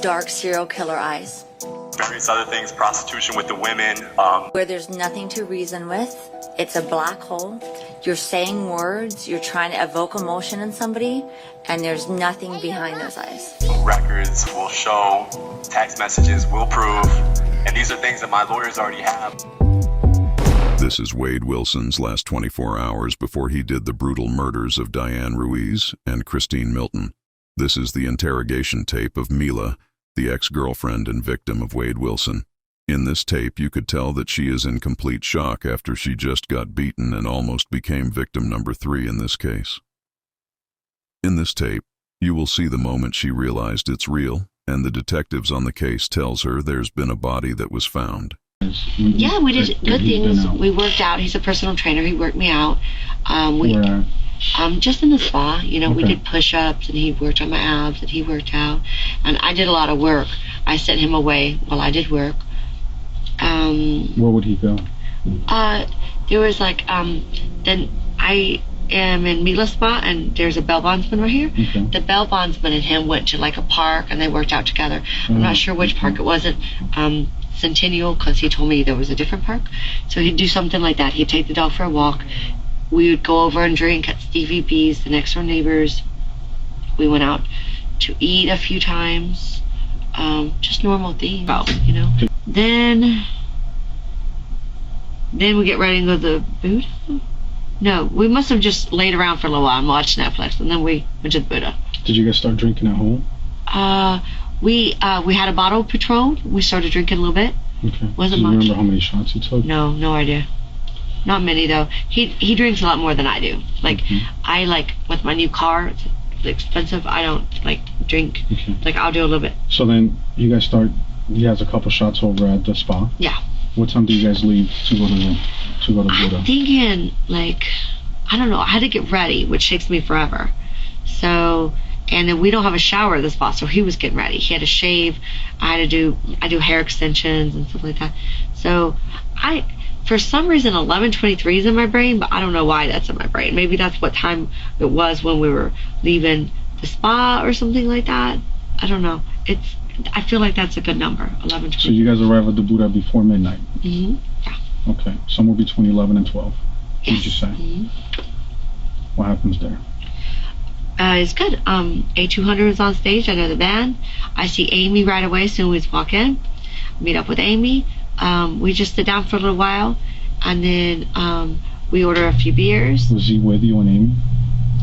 Dark serial killer eyes. Various other things, prostitution with the women. Where there's nothing to reason with. It's a black hole. You're saying words, you're trying to evoke emotion in somebody, and there's nothing behind those eyes. Records will show, text messages will prove, and these are things that my lawyers already have. This is Wade Wilson's last 24 hours before he did the brutal murders of Diane Ruiz and Christine Milton. This is the interrogation tape of Mila, the ex-girlfriend and victim of Wade Wilson. In this tape, you could tell that she is in complete shock after she just got beaten and almost became victim number 3 in this case. In this tape, you will see the moment she realized it's real, and the detectives on the case tells her there's been a body that was found. Yeah, we did good things. We worked out. He's a personal trainer. He worked me out. Just in the spa, you know, we did push-ups, and he worked on my abs, and he worked out. And I did a lot of work. I sent him away while I did work. Where would he go? There was like, then I am in Mila spa, and there's a bail bondsman right here. Okay. The bail bondsman and him went to like a park, and they worked out together. I'm not sure which park it wasn't. Centennial, because he told me there was a different park. So he'd do something like that. He'd take the dog for a walk. We would go over and drink at Stevie B's, the next door neighbors. We went out to eat a few times. Just normal things, you know. Then we get ready and go to the Buddha. No, we must have just laid around for a little while and watched Netflix, and then we went to the Buddha. Did you guys start drinking at home? We had a bottle of Patron. We started drinking a little bit. Okay. Wasn't Do you much. remember how many shots you took? No, no idea. Not many though. He drinks a lot more than I do. Like I like with my new car, it's expensive. I don't like drink. Okay. Like I'll do a little bit. So then you guys start. He has a couple shots over at the spa. Yeah. What time do you guys leave to go to Buddha? I'm thinking like I don't know. I had to get ready, which takes me forever. So. And then we don't have a shower at the spa, so he was getting ready. He had to shave. I do hair extensions and stuff like that. So for some reason, 11:23 is in my brain, but I don't know why that's in my brain. Maybe that's what time it was when we were leaving the spa or something like that. I don't know. I feel like that's a good number, 11:23. So you guys arrive at the Buddha before midnight? Mm-hmm. Yeah. Okay, somewhere between 11 and 12. Yes. Did you say? Mm-hmm. What happens there? It's good. A200 is on stage. I know the band. I see Amy right away as soon as we walk in. Meet up with Amy. We just sit down for a little while, and then we order a few beers. Was he with you and Amy?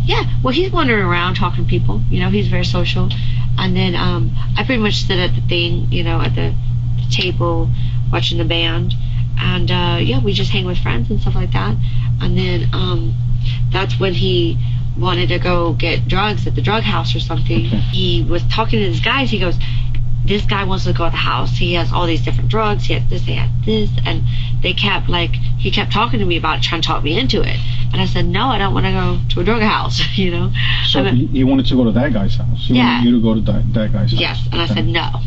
Yeah. Well, he's wandering around talking to people. You know, he's very social. And then I pretty much sit at the thing, you know, at the table watching the band. And yeah, we just hang with friends and stuff like that. And then that's when he wanted to go get drugs at the drug house or something. Okay. He was talking to his guys. He goes, this guy wants to go to the house. He has all these different drugs. He had this, they had this. And he kept talking to me about it, trying to talk me into it. And I said, no, I don't want to go to a drug house, you know. So he wanted to go to that guy's house. He wanted you to go to that guy's house. Yes, and I said, no.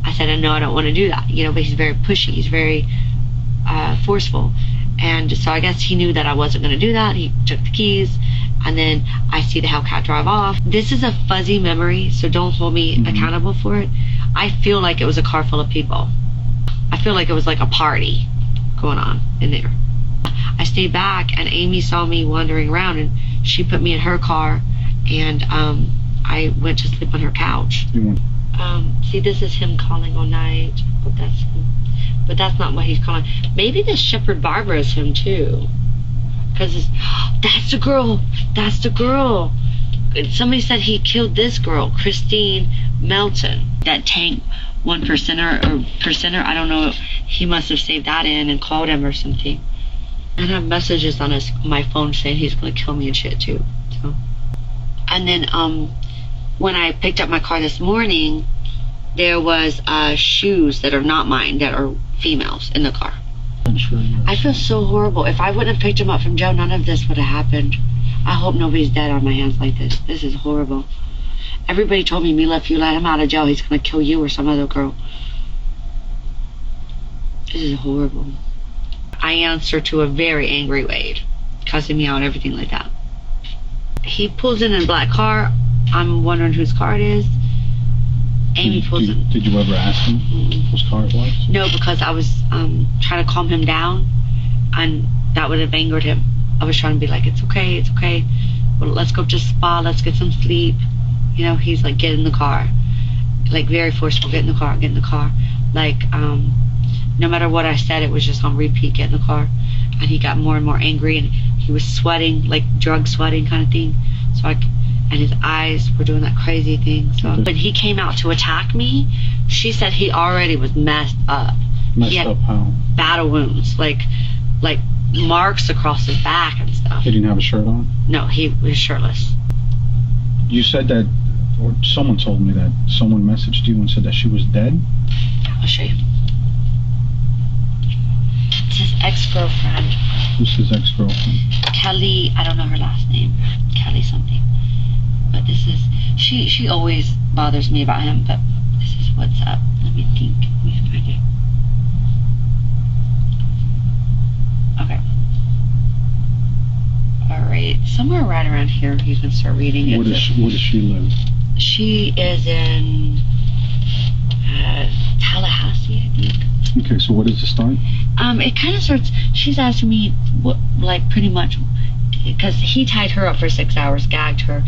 I said, no, I don't want to do that, you know, but he's very pushy. He's very forceful. And so I guess he knew that I wasn't going to do that. He took the keys, and then I see the Hellcat drive off. This is a fuzzy memory, so don't hold me accountable for it. I feel like it was a car full of people. I feel like it was like a party going on in there. I stayed back, and Amy saw me wandering around, and she put me in her car, and I went to sleep on her couch. See, this is him calling all night, but that's him. But that's not what he's calling. Maybe this Shepherd Barbara is him too. Because that's the girl. That's the girl. Somebody said he killed this girl, Christine Melton. That tank 1%er, I don't know. He must have saved that in and called him or something. And I have messages on my phone saying he's going to kill me and shit too. So. And then when I picked up my car this morning, there was shoes that are not mine, that are females in the car. I feel so horrible. If I wouldn't have picked him up from jail, none of this would have happened. I hope nobody's dead on my hands like this. This is horrible. Everybody told me, Mila, if you let him out of jail, he's going to kill you or some other girl. This is horrible. I answer to a very angry Wade, cussing me out and everything like that. He pulls in a black car. I'm wondering whose car it is. Amy pulls him. Did you ever ask him whose car it was? No, because I was trying to calm him down, and that would have angered him. I was trying to be like, it's okay. Well, let's go to the spa, let's get some sleep. You know, he's like, get in the car. Like, very forceful, get in the car. Like, no matter what I said, it was just on repeat, get in the car. And he got more and more angry, and he was sweating, like drug sweating kind of thing. And his eyes were doing that crazy thing. So when he came out to attack me, she said he already was messed up. Messed up how? Battle wounds, like marks across his back and stuff. He didn't have a shirt on? No, he was shirtless. You said that, or someone told me that someone messaged you and said that she was dead? I'll show you. It's his ex-girlfriend. Who's his ex-girlfriend? Kelly, I don't know her last name. Kelly something. But this is, she always bothers me about him, but this is what's up. Let me think. Let me find it. Okay. Alright, somewhere right around here you can start reading it. Where does she live? She is in Tallahassee, I think. Okay, so what does it start? It kind of starts, she's asking me, what, like, pretty much, because he tied her up for 6 hours, gagged her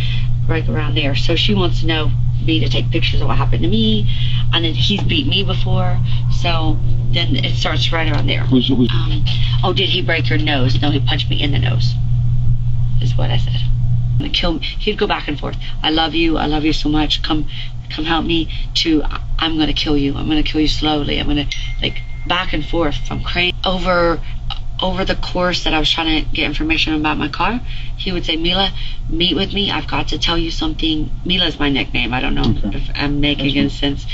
right around there. So she wants to know me to take pictures of what happened to me, and then he's beat me before, so then it starts right around there. Oh, did he break your nose? No, he punched me in the nose, is what I said. I'm gonna kill me. He'd go back and forth. I love you so much, come help me, to I'm gonna kill you slowly, I'm gonna, like, back and forth from crazy. Over the course that I was trying to get information about my car, he would say, Mila, meet with me, I've got to tell you something. Mila's my nickname, I don't know if I'm making any sense.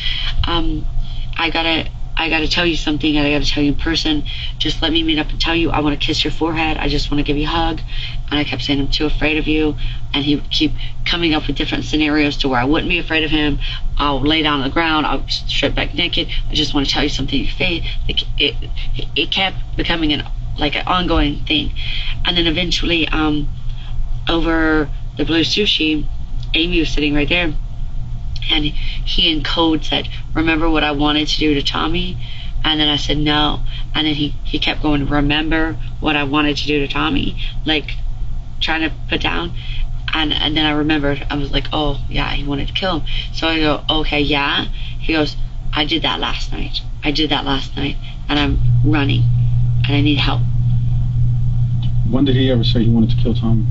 I gotta tell you something, I gotta tell you in person, just let me meet up and tell you, I want to kiss your forehead, I just want to give you a hug. And I kept saying, I'm too afraid of you, and he would keep coming up with different scenarios to where I wouldn't be afraid of him. I'll lay down on the ground, I'll strip back naked, I just want to tell you something in your face. Like, it kept becoming an ongoing thing. And then eventually, over the blue sushi, Amy was sitting right there, and he in code said, remember what I wanted to do to Tommy? And then I said no, and then he kept going, remember what I wanted to do to Tommy, like trying to put down. And then I remembered, I was like, oh yeah, he wanted to kill him. So I go, okay, yeah. He goes, I did that last night, and I'm running and I need help. When did he ever say he wanted to kill Tommy?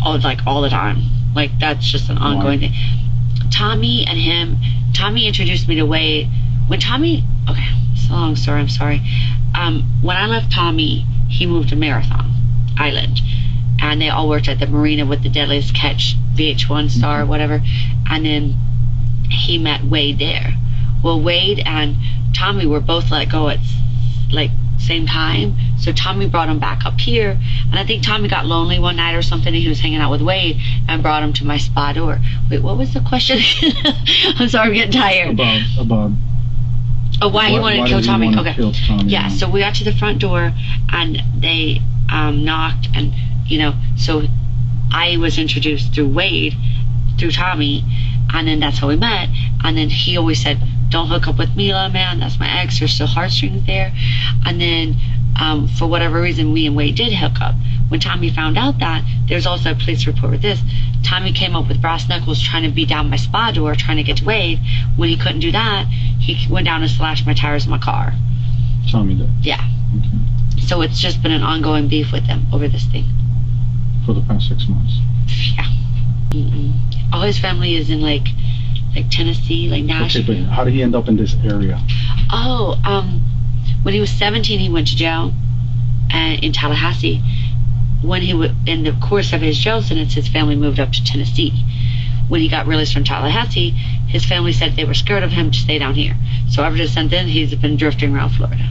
Oh, like all the time. Like, that's just an ongoing thing. Tommy introduced me to Wade. When Tommy, okay, it's a long story, I'm sorry. When I left Tommy, he moved to Marathon Island, and they all worked at the marina with the Deadliest Catch VH1 star or whatever, and then he met Wade there. Well, Wade and Tommy were both let go at like same time, so Tommy brought him back up here, and I think Tommy got lonely one night or something, and he was hanging out with Wade and brought him to my spa door. Wait, what was the question? I'm sorry, I'm getting tired. About why he wanted to kill Tommy. Okay. Kill Tommy, yeah, so we got to the front door, and they knocked, and so I was introduced through Wade, through Tommy, and then that's how we met. And then he always said, don't hook up with Mila, man, that's my ex, there's still heartstrings there. And then for whatever reason, me and Wade did hook up. When Tommy found out that, there's also a police report with this, Tommy came up with brass knuckles trying to beat down my spa door, trying to get to Wade. When he couldn't do that, he went down and slashed my tires in my car. Tommy did? Yeah. Okay. So it's just been an ongoing beef with them over this thing. For the past 6 months? Yeah. All his family is in like Tennessee, like Nashville. Okay, but how did he end up in this area? Oh, when he was 17, he went to jail in Tallahassee. When in the course of his jail sentence, his family moved up to Tennessee. When he got released from Tallahassee, his family said they were scared of him to stay down here. So ever since then, he's been drifting around Florida.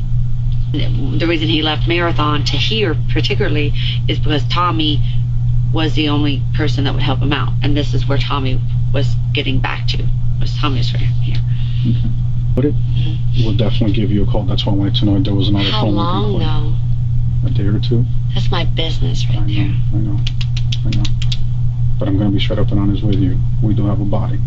The reason he left Marathon to here particularly is because Tommy was the only person that would help him out, and this is where Tommy was getting back to, was Tommy's friend here. Okay. But we'll definitely give you a call. That's why I wanted to know if there was another How phone. How long, though? A day or two? That's my business right there. I know. But I'm going to be straight up and honest with you. We do have a body.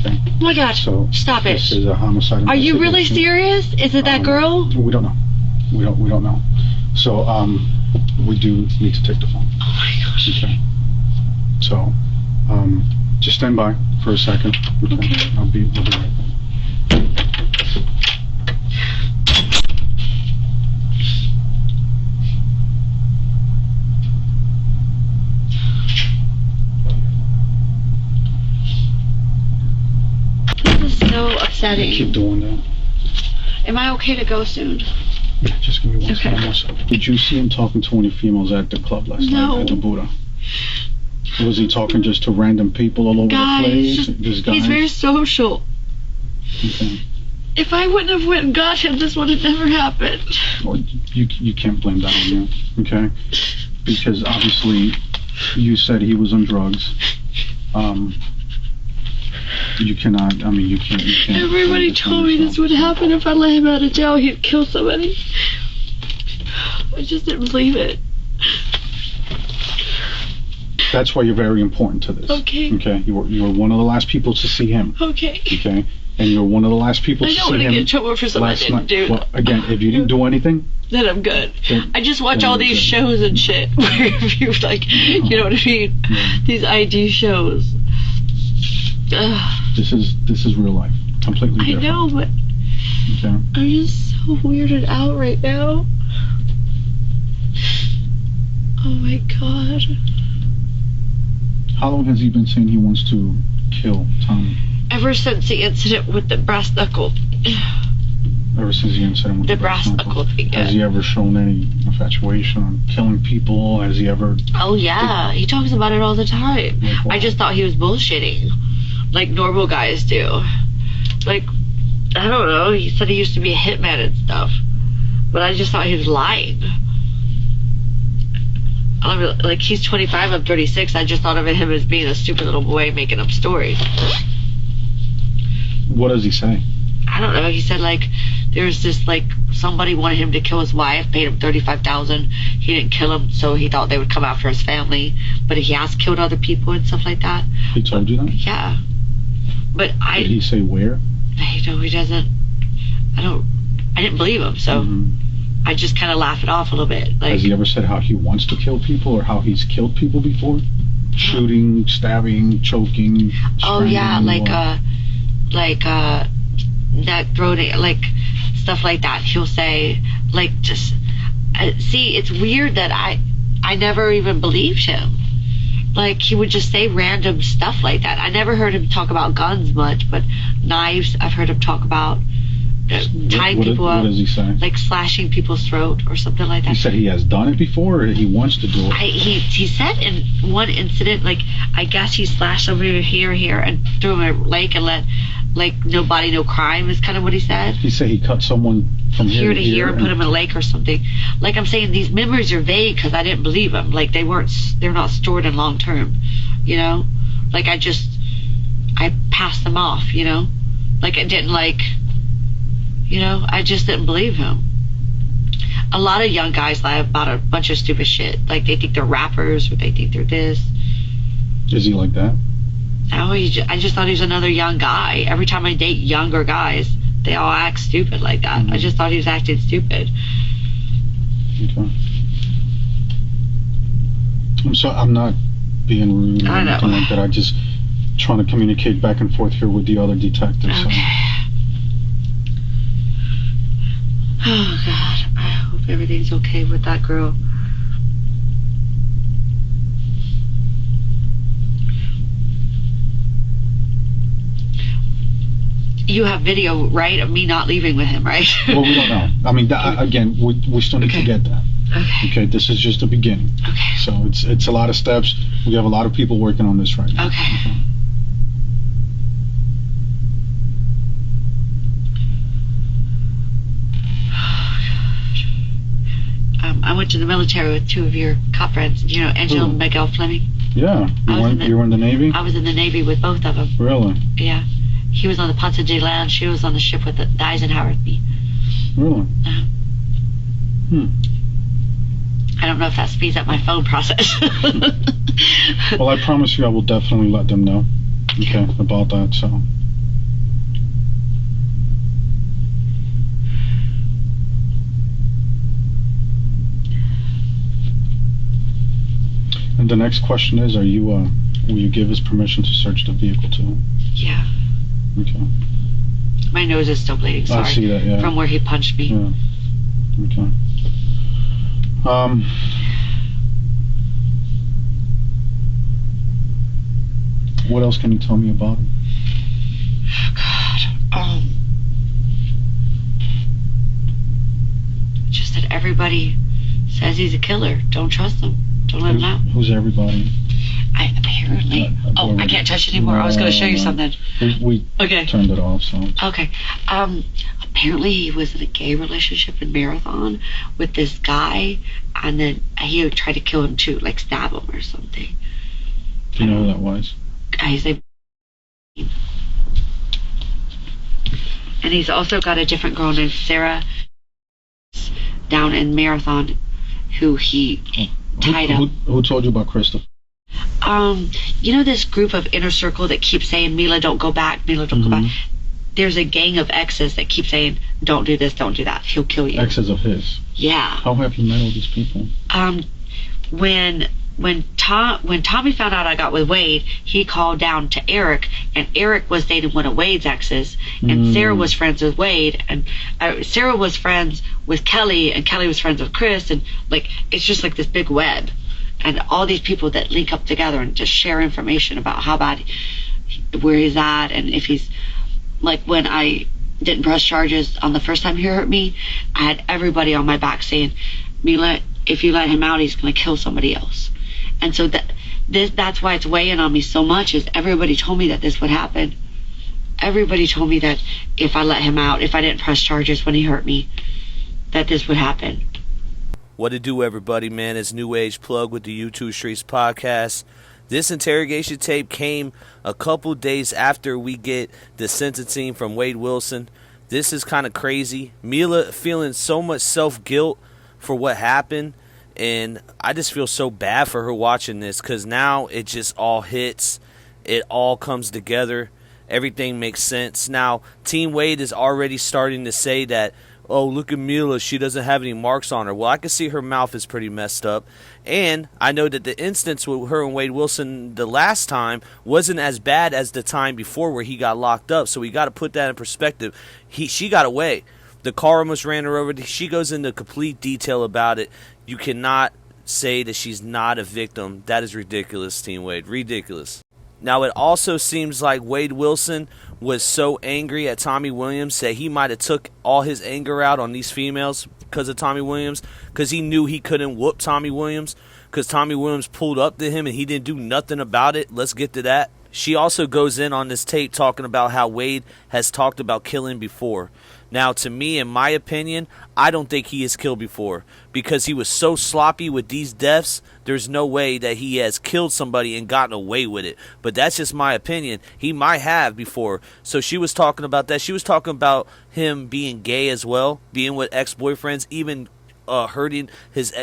Okay. Oh my God. So Stop it. This is a homicide. Are you really serious? Is it that girl? We don't know. We don't know. So we do need to take the phone. Oh my gosh. Okay. So just stand by for a second. Okay. I'll be right back. This is so upsetting. Keep doing that. Am I okay to go soon? Yeah, just give me one Okay. second. Did you see him talking to any females at the club last No. night at the Buddha? Was he talking just to random people all over Guys, the place? Just guys? he's very social. Okay. If I wouldn't have went and got him, this would have never happened. Well, you can't blame that on you, okay? Because obviously you said he was on drugs. You cannot. I mean, you can't. Everybody told me this would happen if I let him out of jail. He'd kill somebody. I just didn't believe it. That's why you're very important to this. Okay. Okay. You were one of the last people to see him. Okay. Okay. And you're one of the last people to I see don't want to him get in trouble for something I last didn't night. do. Well, again, if you didn't do anything, Then I'm good. Then- I just watch then all you're these good. shows and shit. Where you like, you know what I mean? Yeah. These ID shows. Ugh, this is real life. Completely I different. know, but Okay. I'm just so weirded out right now. Oh my God. How long has he been saying he wants to kill Tommy? Ever since the incident with the brass knuckle. Ever since the incident with The brass knuckle thing, yeah. Has he ever shown any infatuation on killing people? Has he ever? Oh yeah, he talks about it all the time. Like what? I just thought he was bullshitting, like normal guys do. Like, I don't know. He said he used to be a hitman and stuff, but I just thought he was lying. Like, he's 25, I'm 36. I just thought of him as being a stupid little boy making up stories. What does he say? I don't know. He said, like, there's this, like, somebody wanted him to kill his wife, paid him $35,000. He didn't kill him, so he thought they would come after his family. But he has killed other people and stuff like that. He told you that? Yeah. But Did he say where? he doesn't. I didn't believe him, so Mhm. I just kind of laugh it off a little bit. Like, Has he ever said how he wants to kill people or how he's killed people before? Shooting, stabbing, choking. oh yeah, strangling, like neck throating, like stuff like that. He'll say, like, just see, it's weird that I never even believed him. Like, he would just say random stuff like that. I never heard him talk about guns much, but knives I've heard him talk about. Tying people what up, does he say? like slashing people's throat or something like that. He said he has done it before or he wants to do it? He said in one incident, like, I guess he slashed somebody here, and threw him in a lake and let, like, no body, no crime is kind of what he said. He said he cut someone from Here to here and put him in a lake or something. Like, I'm saying, these memories are vague because I didn't believe him. Like, they're not stored in long term, you know? Like, I passed them off, you know? Like, I didn't, like, you know, I just didn't believe him. A lot of young guys lie about a bunch of stupid shit. Like, they think they're rappers or they think they're this. Is he like that? Oh, I just thought he was another young guy. Every time I date younger guys, they all act stupid like that. Mm-hmm. I just thought he was acting stupid. Okay. I'm sorry, I'm not being rude or I know. anything like that. I just trying to communicate back and forth here with the other detectives. So. Okay. Oh, God. I hope everything's okay with that girl. You have video, right, of me not leaving with him, right? Well, we don't know. I mean, again, we still need to get that. Okay. Okay, this is just the beginning. Okay. So it's a lot of steps. We have a lot of people working on this right now. Okay. I went to the military with two of your cop friends, you know, Angela and Miguel Fleming. Yeah. You were in the Navy? I was in the Navy with both of them. Really? Yeah. He was on the Ponce de Leon. She was on the ship with the Eisenhower with me. Really? I don't know if that speeds up my phone process. Well, I promise you I will definitely let them know, okay, about that, so. And the next question is, will you give us permission to search the vehicle too? Yeah. Okay. My nose is still bleeding, sorry. I see that, yeah. From where he punched me. Yeah. Okay. What else can you tell me about him? God. Just that everybody says he's a killer. Don't trust him. Don't let him out. Who's everybody? Apparently. I can't touch it anymore. I was going to show you something. We Okay. turned it off, so. Okay. Apparently he was in a gay relationship in Marathon with this guy, and then he tried to kill him too, like stab him or something. Do you know who that was? His name. And he's also got a different girl named Sarah down in Marathon who he tied up. Who told you about Christopher? You know this group of Inner Circle that keeps saying, Mila, don't go back, Mila, don't go back? There's a gang of exes that keep saying, don't do this, don't do that, he'll kill you. Exes of his? Yeah. How have you met all these people? When Tommy found out I got with Wade, he called down to Eric, and Eric was dating one of Wade's exes, and Sarah was friends with Wade, and Sarah was friends with Kelly, and Kelly was friends with Chris, and like it's just like this big web, and all these people that link up together and just share information about how bad, where he's at, and if he's like when I didn't press charges on the first time he hurt me, I had everybody on my back saying, Mila, if you let him out, he's going to kill somebody else. And so that's why it's weighing on me so much, is everybody told me that this would happen. Everybody told me that if I let him out, if I didn't press charges when he hurt me, that this would happen. What it do, everybody, man? It's New Age Plug with the YouTube Streets podcast. This interrogation tape came a couple days after we get the sentencing from Wade Wilson. This is kind of crazy. Mila feeling so much self-guilt for what happened. And I just feel so bad for her watching this, because now it just all hits. It all comes together. Everything makes sense. Now, Team Wade is already starting to say that, oh, look at Mila, she doesn't have any marks on her. Well, I can see her mouth is pretty messed up. And I know that the instance with her and Wade Wilson the last time wasn't as bad as the time before where he got locked up. So we got to put that in perspective. She got away. The car almost ran her over. She goes into complete detail about it. You cannot say that she's not a victim. That is ridiculous, Team Wade. Ridiculous. Now, it also seems like Wade Wilson was so angry at Tommy Williams that he might have took all his anger out on these females because of Tommy Williams, because he knew he couldn't whoop Tommy Williams, because Tommy Williams pulled up to him and he didn't do nothing about it. Let's get to that. She also goes in on this tape talking about how Wade has talked about killing before. Now, to me, in my opinion, I don't think he has killed before, because he was so sloppy with these deaths. There's no way that he has killed somebody and gotten away with it. But that's just my opinion. He might have before. So she was talking about that. She was talking about him being gay as well, being with ex-boyfriends, even abusing his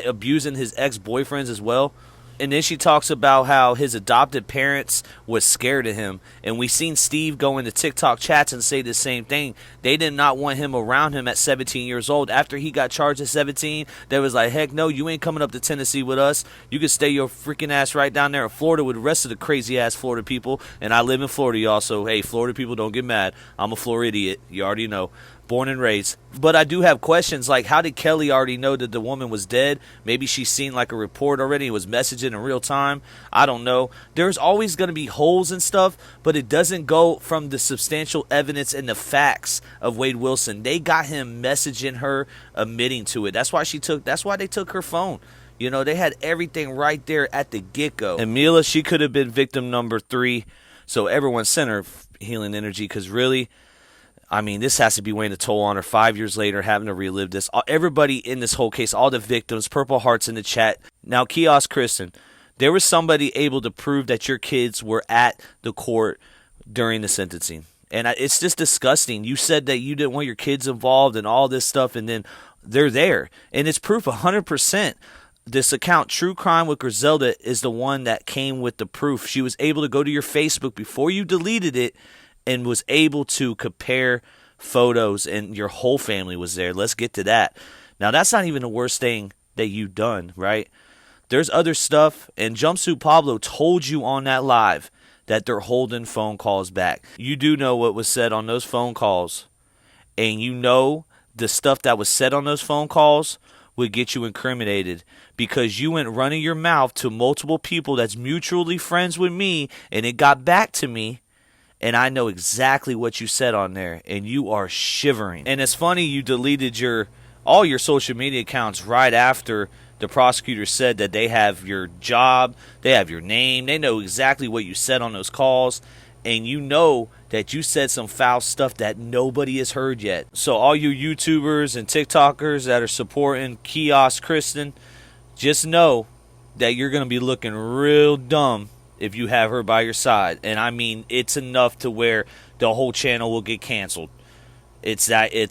ex-boyfriends as well. And then she talks about how his adopted parents was scared of him. And we seen Steve go into TikTok chats and say the same thing. They did not want him around him at 17 years old. After he got charged at 17, they was like, heck no, you ain't coming up to Tennessee with us. You can stay your freaking ass right down there in Florida with the rest of the crazy-ass Florida people. And I live in Florida, y'all, so hey, Florida people, don't get mad. I'm a Florida idiot. You already know. Born and raised. But I do have questions like, how did Kelly already know that the woman was dead? Maybe she's seen like a report already and was messaging in real time. I don't know. There's always going to be holes and stuff, but it doesn't go from the substantial evidence and the facts of Wade Wilson. They got him messaging her, admitting to it. That's why they took her phone. You know, they had everything right there at the get-go. And Mila, she could have been victim number 3. So everyone sent her healing energy, because really, I mean, this has to be weighing a toll on her 5 years later, having to relive this. Everybody in this whole case, all the victims, Purple Hearts in the chat. Now, Kiosk Kristen, there was somebody able to prove that your kids were at the court during the sentencing. And it's just disgusting. You said that you didn't want your kids involved and all this stuff, and then they're there. And it's proof 100%. This account, True Crime with Griselda, is the one that came with the proof. She was able to go to your Facebook before you deleted it and was able to compare photos, and your whole family was there. Let's get to that. Now, that's not even the worst thing that you've done, right? There's other stuff, and Jumpsuit Pablo told you on that live that they're holding phone calls back. You do know what was said on those phone calls, and you know the stuff that was said on those phone calls would get you incriminated because you went running your mouth to multiple people that's mutually friends with me, and it got back to me, and I know exactly what you said on there, and you are shivering. And it's funny you deleted all your social media accounts right after the prosecutor said that they have your job, they have your name, they know exactly what you said on those calls, and you know that you said some foul stuff that nobody has heard yet. So all you YouTubers and TikTokers that are supporting Kiosk Kristen, just know that you're going to be looking real dumb if you have her by your side. And I mean, it's enough to where the whole channel will get canceled. It's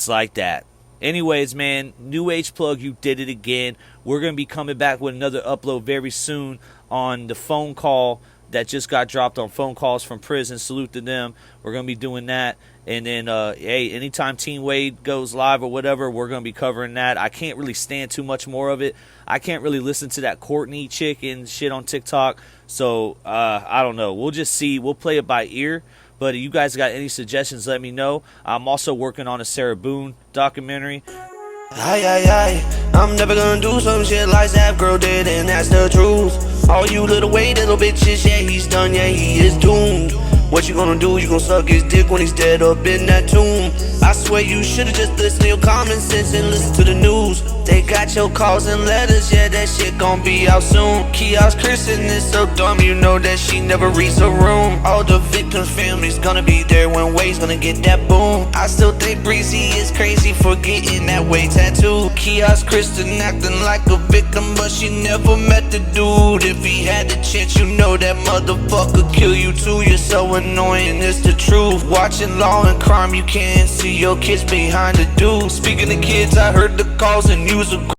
like that. Anyways, man, New Age Plug, you did it again. We're going to be coming back with another upload very soon on the phone call that just got dropped on phone calls from prison. Salute to them. We're going to be doing that. And then, hey, anytime Team Wade goes live or whatever, we're going to be covering that. I can't really stand too much more of it. I can't really listen to that Courtney chick and shit on TikTok. So, I don't know. We'll just see. We'll play it by ear. But if you guys got any suggestions, let me know. I'm also working on a Sarah Boone documentary. I'm never gonna do some shit like that girl did, and that's the truth. All you little little bitches, yeah, he's done, yeah, he is doomed. What you gonna do? You gonna suck his dick when he's dead up in that tomb. I swear you should've just listened to your common sense and listened to the news. They got your calls and letters, yeah, that shit gon' be out soon. Kiosk Kristen is so dumb, you know that she never reads a room. All the victims' families gonna be there when Wade's gonna get that boom. I still think Breezy is crazy for getting that Wade tattoo. Kiosk Kristen acting like a victim, but she never met the dude. If he had the chance, you know that motherfucker kill you too. You're so annoying, it's the truth. Watching Law and Crime, you can't see your kids behind the dude. Speaking of kids, I heard the calls and you was a